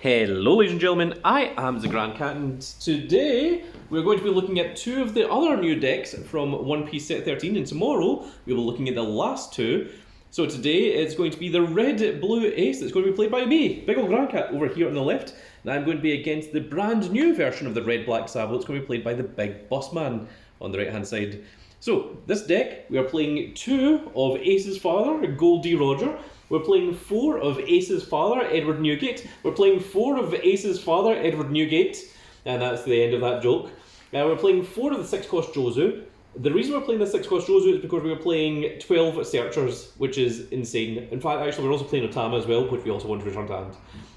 Hello ladies and gentlemen, I am the Grand Cat, and today we're going to be looking at two of the other new decks from One Piece Set 13, and tomorrow we'll be looking at the last two. So today it's going to be the red-blue ace that's going to be played by me, Big Ol' Grand Cat, over here on the left, and I'm going to be against the brand new version of the red-black Sabo that's going to be played by the Big Boss Man on the right-hand side. So, this deck, we are playing 2 of Ace's father, Goldie Roger. We're playing 4 of Ace's father, Edward Newgate. We're playing 4 of Ace's father, Edward Newgate. And that's the end of that joke. We're playing 4 of the 6-cost Jozu. The reason we're playing the 6-cost Jozu is because we're playing 12 Searchers, which is insane. In fact, actually, we're also playing Otama as well, which we also want to return to hand.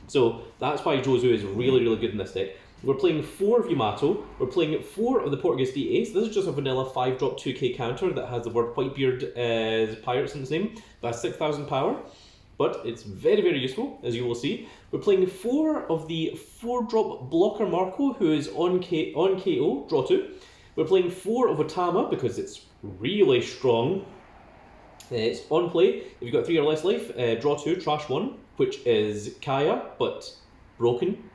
So, that's why Jozu is really, really good in this deck. We're playing 4 of Yamato, we're playing 4 of the Portuguese D-Ace. This is just a vanilla 5-drop 2k counter that has the word Whitebeard Pirates in its name. That's 6,000 power, but it's very, very useful, as you will see. We're playing 4 of the 4-drop Blocker Marco, who is on KO, draw 2. We're playing 4 of Otama, because it's really strong. It's on play, if you've got 3 or less life, draw 2, trash 1, which is Kaya, but broken.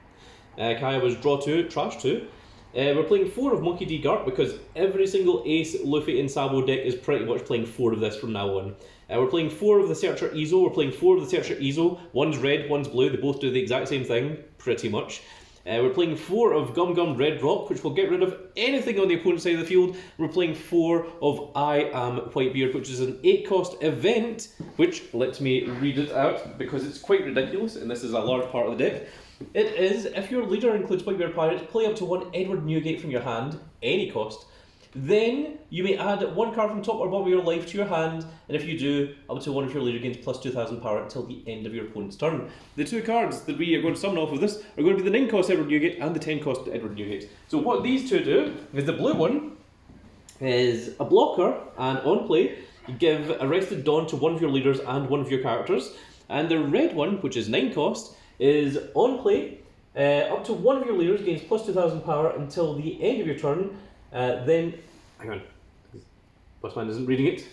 Kaya was draw 2, trash 2. We're playing 4 of Monkey D. Garp because every single Ace, Luffy and Sabo deck is pretty much playing 4 of this from now on. We're playing 4 of the Searcher Ezo, we're playing 4 of the Searcher Ezo. One's red, one's blue, they both do the exact same thing, pretty much. We're playing 4 of Gum Gum Red Rock, which will get rid of anything on the opponent's side of the field. We're playing 4 of I Am Whitebeard, which is an 8-cost event, which, let me read it out because it's quite ridiculous and this is a large part of the deck. It is, if your leader includes Whitebeard Pirates, play up to 1 Edward Newgate from your hand, any cost. Then you may add 1 card from top or bottom of your life to your hand, and if you do, up to 1 of your leader gains plus 2,000 power until the end of your opponent's turn. The 2 cards that we are going to summon off of this are going to be the 9-cost Edward Newgate and the 10-cost Edward Newgate. So what these two do is the blue one is a blocker, and on play, you give Arrested Dawn to 1 of your leaders and 1 of your characters, and the red one, which is 9-cost, is on play, up to 1 of your leaders gains plus 2,000 power until the end of your turn. Then, hang on, Bossman isn't reading it.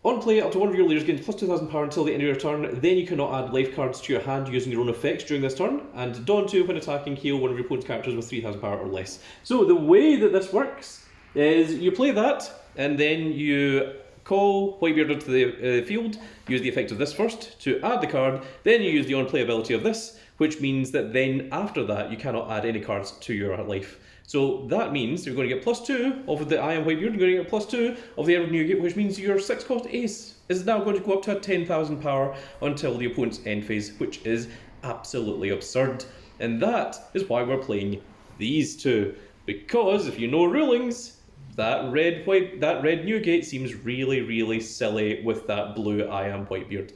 On play, up to 1 of your leaders gains plus 2,000 power until the end of your turn. Then you cannot add life cards to your hand using your own effects during this turn. And Dawn 2, when attacking, heal 1 of your opponent's characters with 3,000 power or less. So the way that this works is you play that, and then you call Whitebeard into the field, use the effect of this first to add the card, then you use the on-play ability of this, which means that then after that you cannot add any cards to your life. So that means you're going to get plus 2 of the I Am Whitebeard, you're going to get plus 2 of the Edward Newgate, which means your 6-cost Ace is now going to go up to 10,000 power until the opponent's end phase, which is absolutely absurd. And that is why we're playing these two, because if you know rulings, that red Newgate seems really, really silly with that blue I Am Whitebeard.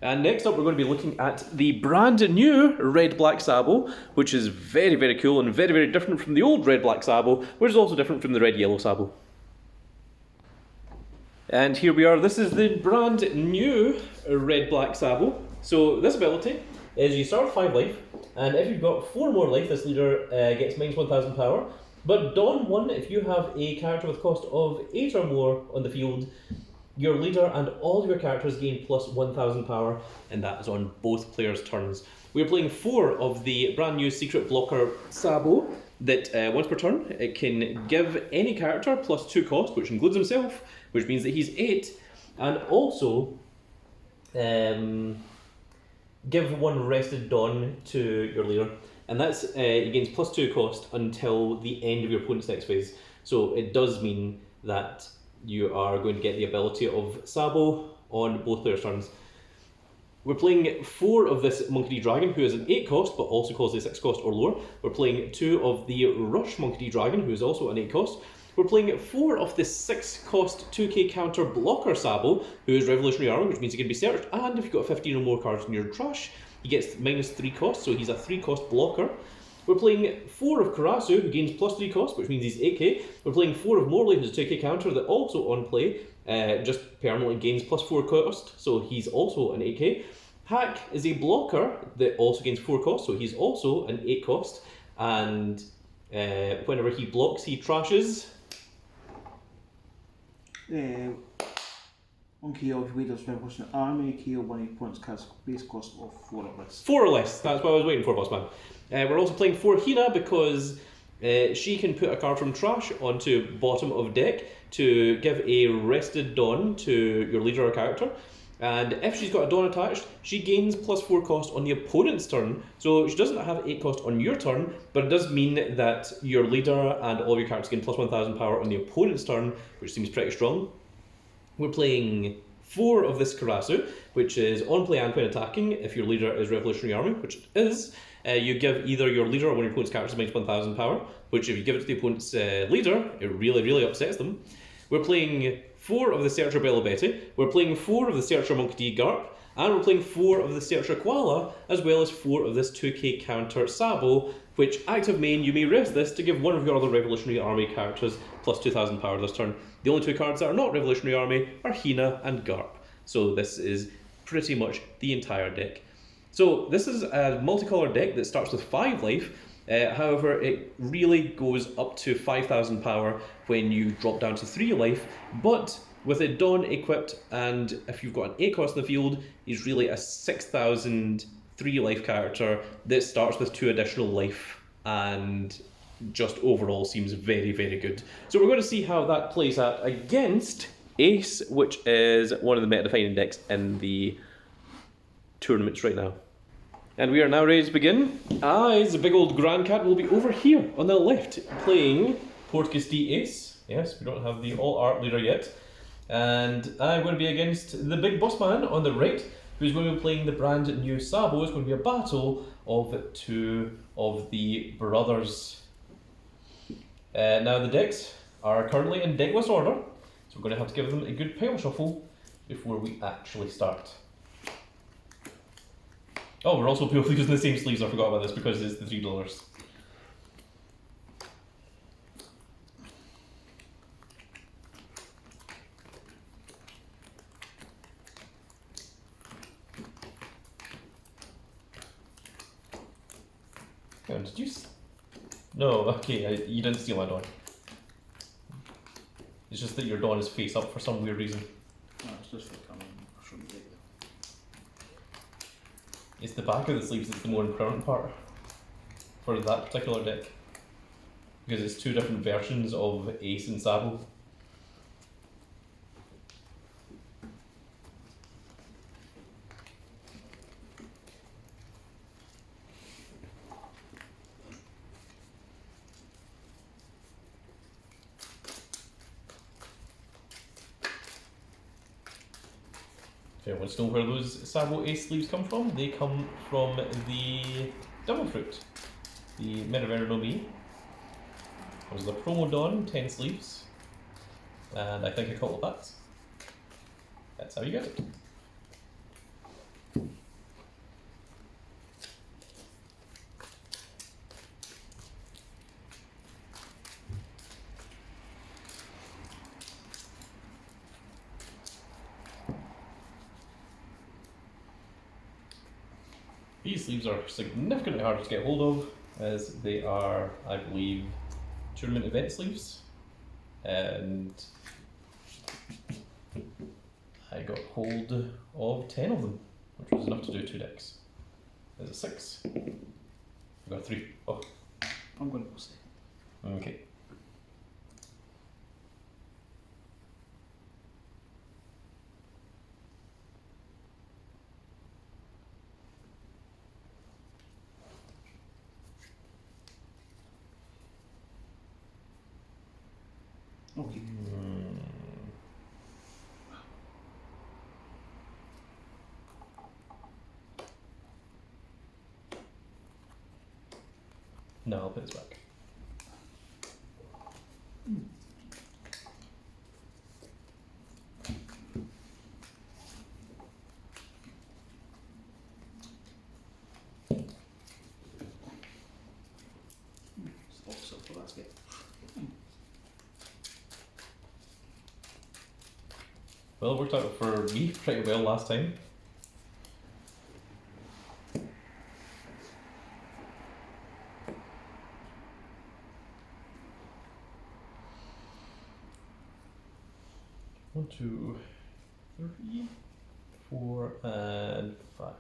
And next up, we're going to be looking at the brand new red-black Sabo, which is very, very cool and very, very different from the old red-black Sabo, which is also different from the red-yellow Sabo. And here we are. This is the brand new red-black Sabo. So this ability is you start with 5 life, and if you've got 4 more life, this leader gets minus 1,000 power. But Dawn 1, if you have a character with cost of 8 or more on the field, your leader and all your characters gain plus 1,000 power, and that is on both players' turns. We're playing 4 of the brand new secret blocker Sabo that once per turn it can give any character plus 2 cost, which includes himself, which means that he's 8, and also give 1 Arrested Dawn to your leader. And that's, he gains plus 2 cost until the end of your opponent's next phase. So it does mean that you are going to get the ability of Sabo on both players' turns. We're playing 4 of this Monkey D Dragon, who is an 8 cost, but also calls a 6 cost or lower. We're playing 2 of the Rush Monkey D Dragon, who is also an 8 cost. We're playing 4 of the 6 cost 2k counter blocker Sabo, who is Revolutionary Arrow, which means he can be searched, and if you've got 15 or more cards in your trash, he gets minus 3 cost, so he's a 3-cost blocker. We're playing 4 of Karasu, who gains plus 3 cost, which means he's 8k. We're playing 4 of Morley, who's a 2k counter that also on play just permanently gains plus 4 cost, so he's also an 8k. Hack is a blocker that also gains 4 cost, so he's also an 8 cost. And whenever he blocks, he trashes. On KO, if Wader's Revolutionary Army, KO one opponent's card's base cost of 4 or less. 4 or less, that's what I was waiting for, Bossman. We're also playing for Hina because she can put a card from trash onto bottom of deck to give a rested Dawn to your leader or character. And if she's got a Dawn attached, she gains +4 cost on the opponent's turn. So she doesn't have 8 cost on your turn, but it does mean that your leader and all of your characters gain +1000 power on the opponent's turn, which seems pretty strong. We're playing 4 of this Karasu, which is on play and when attacking. If your leader is Revolutionary Army, which it is, you give either your leader or one of your opponent's characters -1000 power, which if you give it to the opponent's leader, it really, really upsets them. We're playing 4 of the Searcher Bella Betty, we're playing 4 of the Searcher Monkey D Garp, and we're playing 4 of the Searcher Koala, as well as 4 of this 2k counter Sabo, which, active main, you may rest this to give one of your other Revolutionary Army characters +2000 power this turn. The only 2 cards that are not Revolutionary Army are Hina and Garp. So this is pretty much the entire deck. So this is a multicolored deck that starts with 5 life, however it really goes up to 5000 power when you drop down to 3 life, but with a Dawn equipped and if you've got an 8 cost in the field, he's really a 6000 3 life character that starts with 2 additional life and just overall seems very, very good. So we're going to see how that plays out against Ace, which is one of the meta-defining decks in the tournaments right now. And we are now ready to begin. I, as a big old Grand Cat, will be over here on the left, playing Portcullis D Ace. Yes, we don't have the all-art leader yet. And I'm going to be against the big boss man on the right, who's going to be playing the brand new Sabo. It's going to be a battle of 2 of the brothers. Now the decks are currently in deck list order, so we're going to have to give them a good pile shuffle before we actually start. Oh, we're also using the same sleeves, I forgot about this because it's the $3. Oh, did you? No, okay, you didn't steal my Dawn. It's just that your Dawn is face up for some weird reason. No, it's just for coming. I shouldn't take it. It's the back of the sleeves that's the more important part for that particular deck. Because it's 2 different versions of Ace and Sabo. If anyone wants to know where those Sabo Ace sleeves come from, they come from the Double Fruit, the Metaverse no Mi. It was the promo Dawn, 10 sleeves, and I think a couple of packs. That's how you get it. These sleeves are significantly harder to get hold of, as they are, I believe, tournament event sleeves. And I got hold of 10 of them, which was enough to do 2 decks. There's a 6. I got 3. Oh. I'm going to go second. Okay. Okay. No, I'll put this back. Stop up for basket. Well, it worked out for me pretty well last time. One, two, 3, 4, and 5.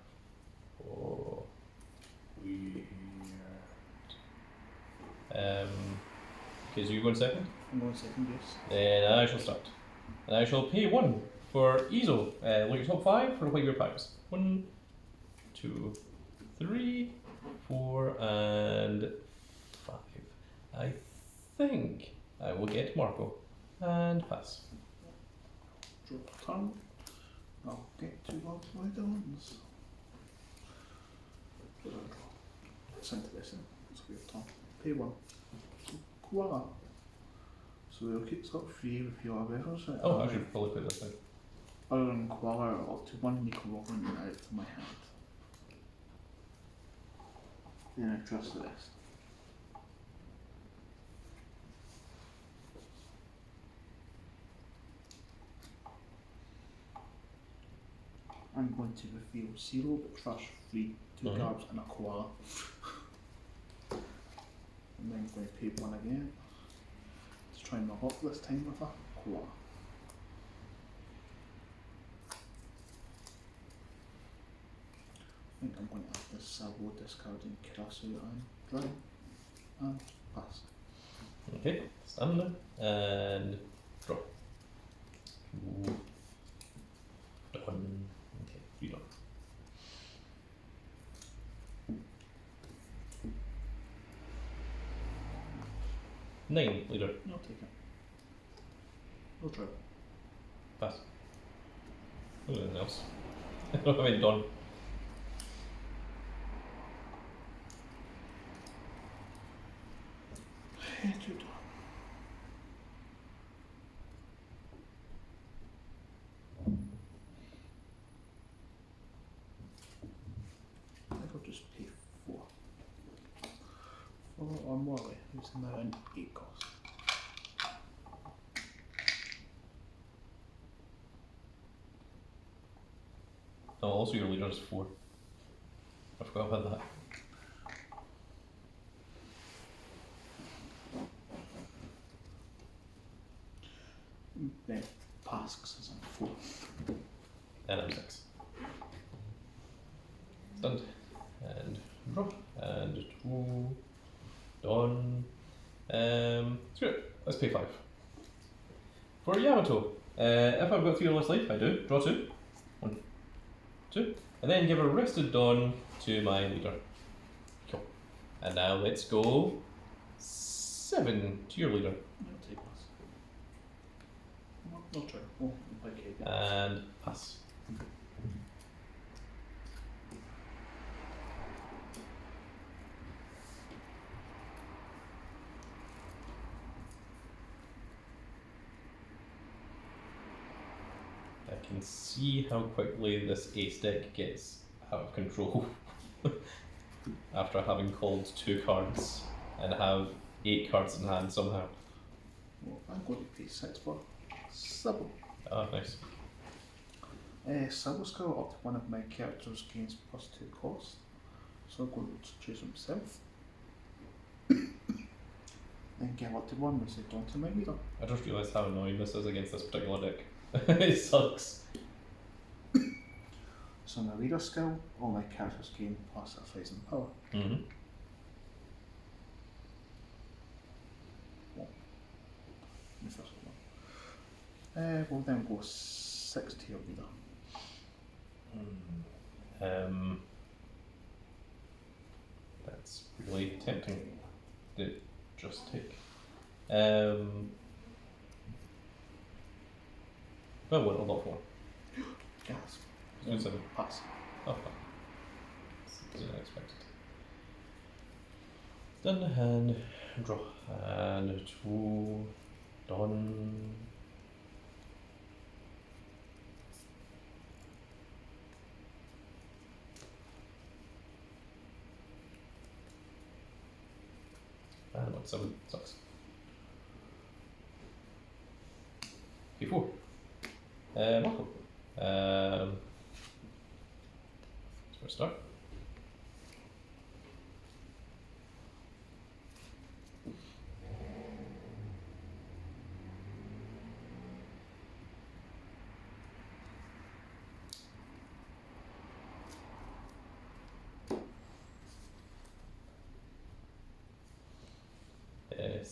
Oh, weird. Okay, so you're going second? I'm going second, yes. Then I shall start. And I shall pay 1 for Ezo. Look at your top 5 for your piles. 1, 2, 3, 4, and 5. I think I will get Marco. And pass. Draw turn. I'll get 2 logs of my dons. It's interesting. It's a weird turn. Pay 1. Koala. So it's got 3 with your weapons. Oh, I should probably put this in. Other than Koala, up to 1 make a Rogan out of my hand. Then I trust the rest. I'm going to reveal 0 but trash 3, 2 cards and a koala. And then I'm going to pay 1 again. Let's try and knock up this time with a koala. I think I'm going to have this Sabo discarding Kirasu and draw. And pass. Okay, stand there. And draw. 2, done. Okay, 3 done. Nine, leader. I'll take it. I'll try. Pass. Anything else? I don't have any done. Hey, 2 done. I think I'll just pay 4. 4 or more, who's now an 8 cost. Oh, also your leader is 4. I forgot about that. Then pass because I'm 4. And I'm 6. Stunned. And draw. And 2. Done. Screw it. Let's pay 5. For Yamato, if I've got 3 or less life, I do. Draw 2. 1, 2. And then give a rested dawn to my leader. Cool. And now let's go 7 to your leader. I'll take pass. I'll try. Oh, okay. And pass. I can see how quickly this ace deck gets out of control after having called 2 cards and have 8 cards in hand somehow. Well, I'm going to pay 6 for Sabo. Ah, nice. Sabo skill up to 1 of my characters gains +2 cost. So I'm going to choose himself. Then get up to 1 and set on to my leader. I just realised how annoying this is against this particular deck. It sucks. So my leader skill, all my characters gain +1,000 power. Mm-hmm. The first one. We'll then go 6 to your leader. That's really tempting to just take. Well, what a lot for. Gas. Do 7. Pass. Oh, fuck. This is unexpected. Done and draw. And 2. Done. And 1, 7. Sucks. P4. Marco. That's where I start.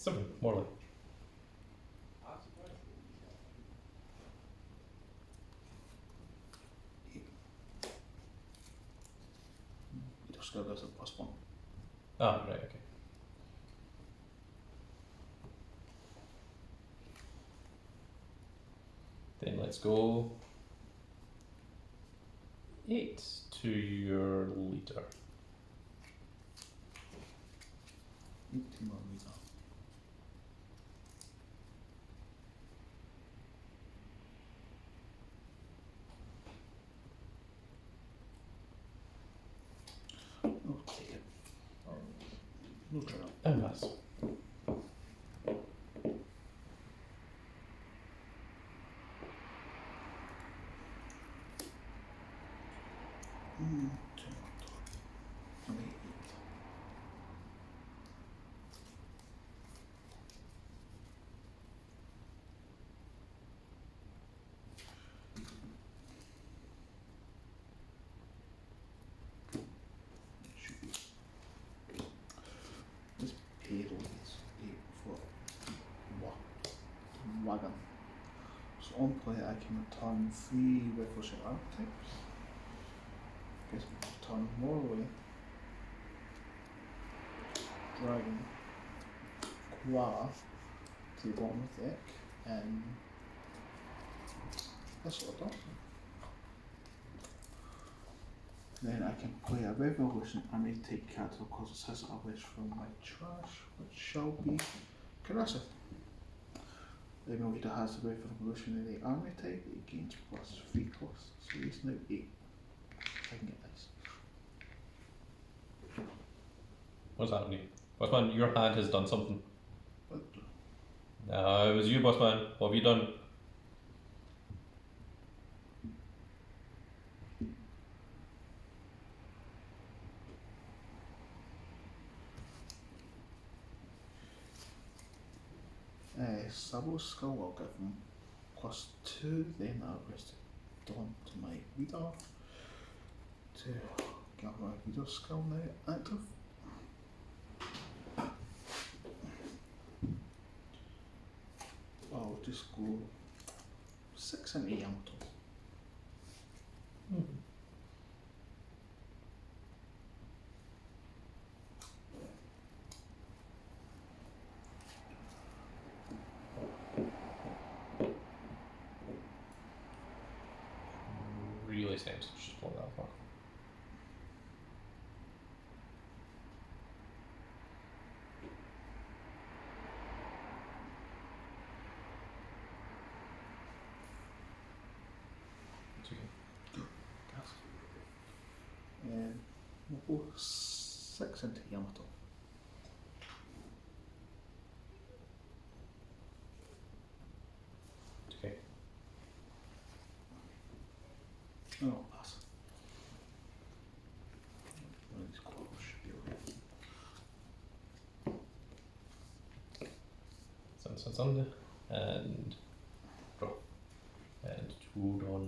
7, more like. Leader skill does a +1. Ah, right, okay. Then let's go 8 to your leader. 18 more leader. I'll take it. No trouble. And pass. I'll make 8. Should be. This payroll is 8 for wagon. So on play I can return 3 Revolution archetypes. Guess we can return Morley, Dragon, Koala to the bottom of the deck, and this sort of stuff. Then I can play a Revolution Army type card that causes hazard a wish from my trash, which shall be Karasa. Then my leader has the Revolutionary Army type, it gains +3 costs, so he's now 8. If I can get this. What's happening? Bossman, your hand has done something. But No, it was you, Bossman. What have you done? Sabo skill will give him +2, then I'll rest it on to my leader to get my leader skill now active. I'll just go 6 into Yamato. Really tempted to just blow that far. It's okay. Gas. And we'll go 6 into Yamato. It's okay. No, I'll pass. One of these claws should be okay. Send. And draw. And 2 on.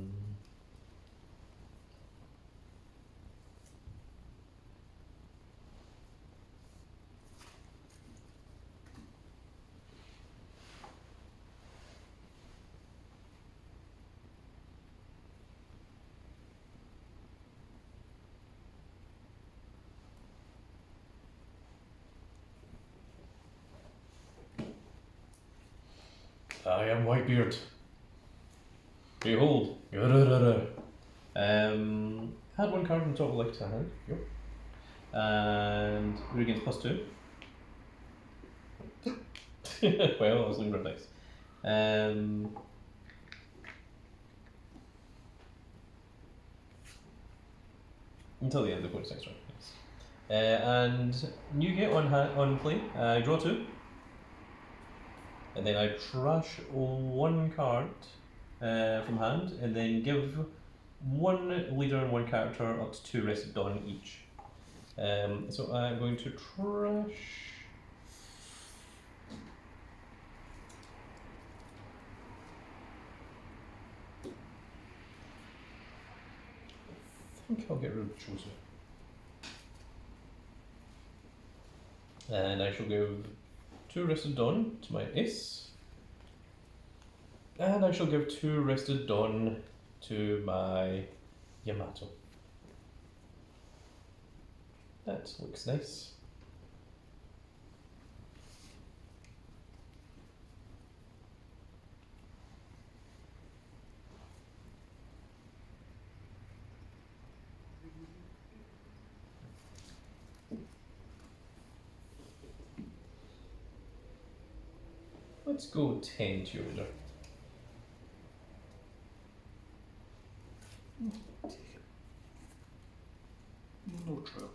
I am Whitebeard. Behold. Had 1 card on top of left hand. Yep. And we're against +2. Well, I was looking for dice. Until the end of the next round. Yes. And you get on play. I draw 2. And then I trash 1 card from hand, and then give 1 leader and 1 character up to 2 rested dawn each. So I'm going to trash. I think I'll get rid of Choser. And I shall give 2 Rested Dawn to my ace. And I shall give 2 Rested Dawn to my Yamato. That looks nice. Let's go 10 to your leader. Take it. No trail.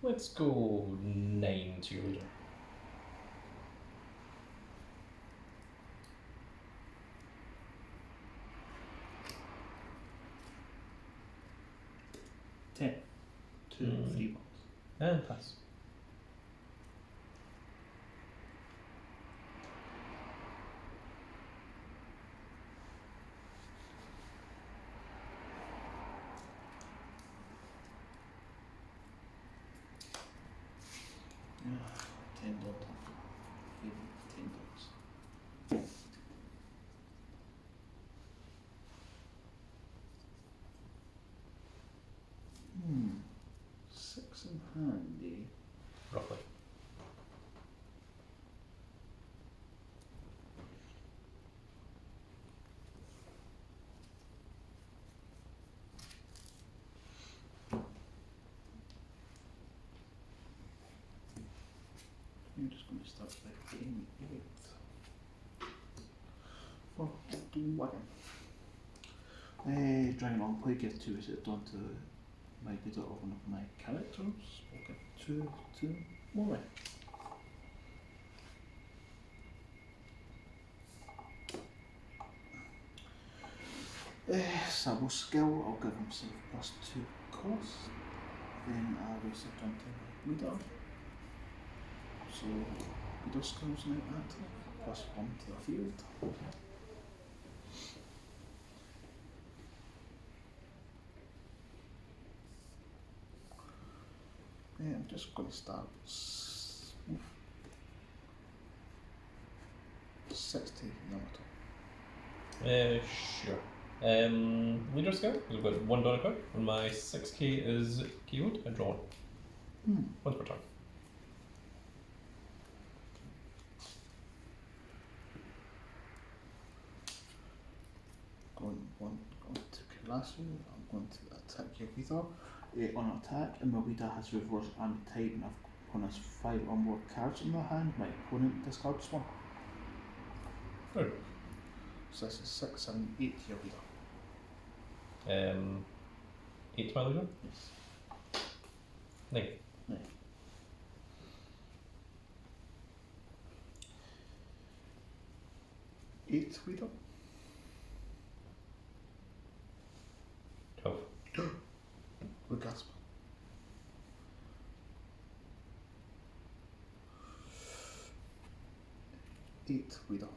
Let's go 9 to your leader. Ten. Two, 3 bucks. And pass. $10. $10. Six in handy. Roughly. I'm just going to start by paying 8. For wagon. Dragon on play, give 2 is it done to my leader of one of my characters. We'll give 2 to Mori. Sabo skill, I'll give him save +2 cost. Then I'll raise it down to my leader. So leader skills now active, +1 to the field. I'm just going to start 60 Yamato. Sure. Leader skill, we've got 1 Donna card. When my 6k is KO'd, I draw 1. Once per turn. Going to Karasu, I'm going to attack your leader. On attack, and my leader has reverse and type, and I've opponent has 5 or more cards in their hand. My opponent discards 1. Good. So this is 6, 7, 8 your leader. 8 to my leader? Yes. 9. 9. Eight leader. 12. We gasp. Eight leader.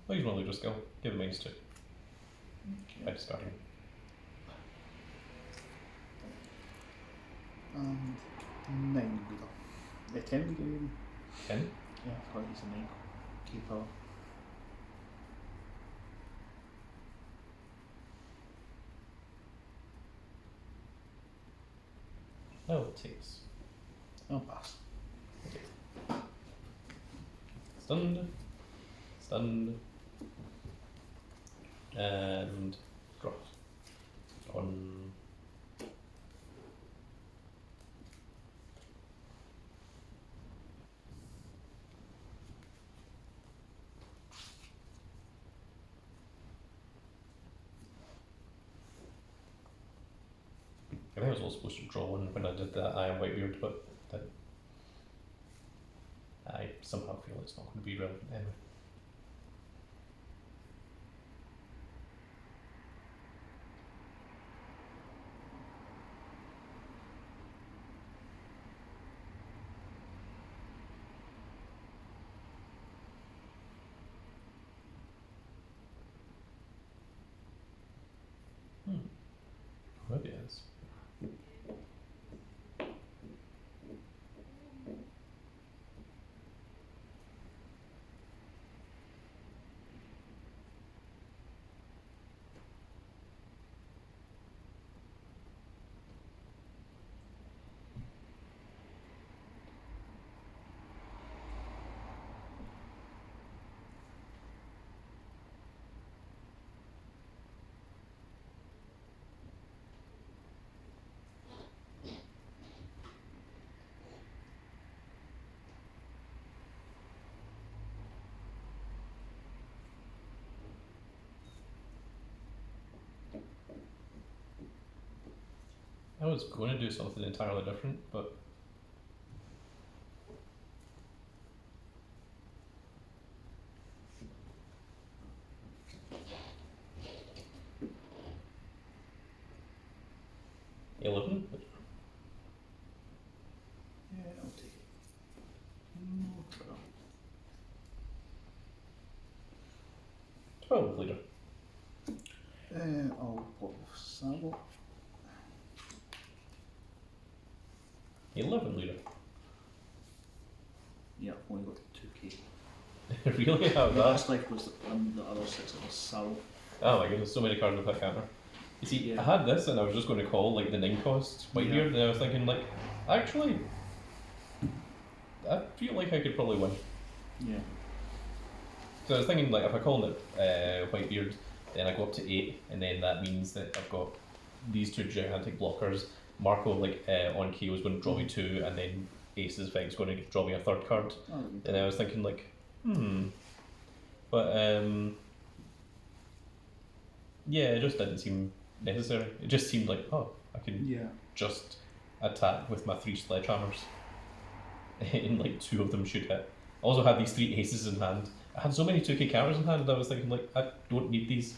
I'll use my leader skill. Give him -2. By Okay. discarding. And 9 leader. 10 leader even. 10. Yeah, I thought he's a 9. Keeper. No, it takes. I'll pass. Stunned. Stunned. And draw. On. I think I was also supposed to draw 1 when I did that I am Whitebeard, but that I somehow feel it's not going to be relevant anyway. I was going to do something entirely different, but... $11? Yeah, I'll take it. No trouble. 12 leader. I'll pop Sabo. 11 leader. Yeah, I've only got 2k. Really? How The that? last life was the other 6 it was Sabo. Oh my goodness, so many cards with that counter. You see, Yeah. I had this and I was just going to call like the 9 cost Whitebeard, and I was thinking like, actually, I feel like I could probably win. Yeah. So I was thinking like if I call it Whitebeard, then I go up to 8, and then that means that I've got these 2 gigantic blockers. Marco like on KO is going to draw me 2, and then Ace's effect is going to draw me a 3rd card. Oh, And I was thinking like, but yeah, it just didn't seem necessary. It just seemed like, oh, I can yeah. just attack with my 3 sledgehammers, and like 2 of them should hit. I also had these 3 aces in hand. I had so many 2k counters in hand, I was thinking like, I don't need these.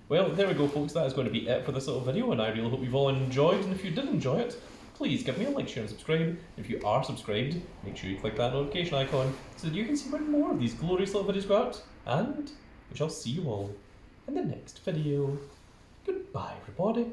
Well, there we go folks, that is going to be it for this little video, and I really hope you've all enjoyed, and if you did enjoy it, please give me a like, share and subscribe. If you are subscribed, make sure you click that notification icon so that you can see when more of these glorious little videos go out, and we shall see you all in the next video. Goodbye everybody.